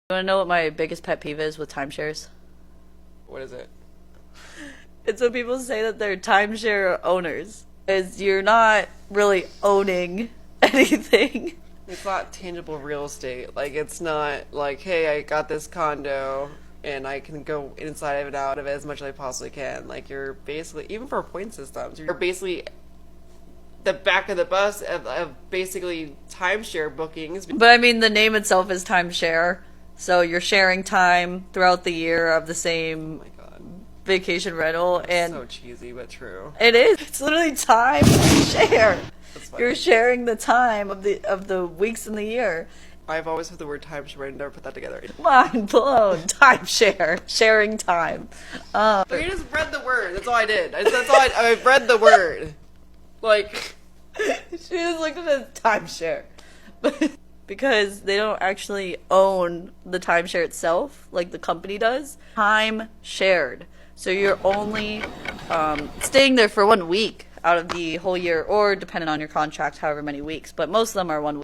You wanna know what my biggest pet peeve is with timeshares? What is it? It's when people say that they're timeshare owners. Is you're not really owning anything. It's not tangible real estate. Like, it's not like, hey, I got this condo and I can go inside of it, out of it as much as I possibly can. Like, you're basically, even for point systems, you're basically the back of the bus of basically timeshare bookings. But I mean, the name itself is timeshare, so you're sharing time throughout the year of the Oh same my god. vacation rental, and So cheesy, but true. it is. It's literally time share. That's funny. You're sharing the time of the weeks in the year. I've always heard the word timeshare, and never put that together. Mind blown. Timeshare, sharing time. But you just read the word. That's all I did. That's all I read the word. Like, She just looked at it as timeshare. Because they don't actually own the timeshare itself, like the company does. Time shared. So you're only staying there for 1 week out of the whole year, or depending on your contract, however many weeks. But most of them are 1 week.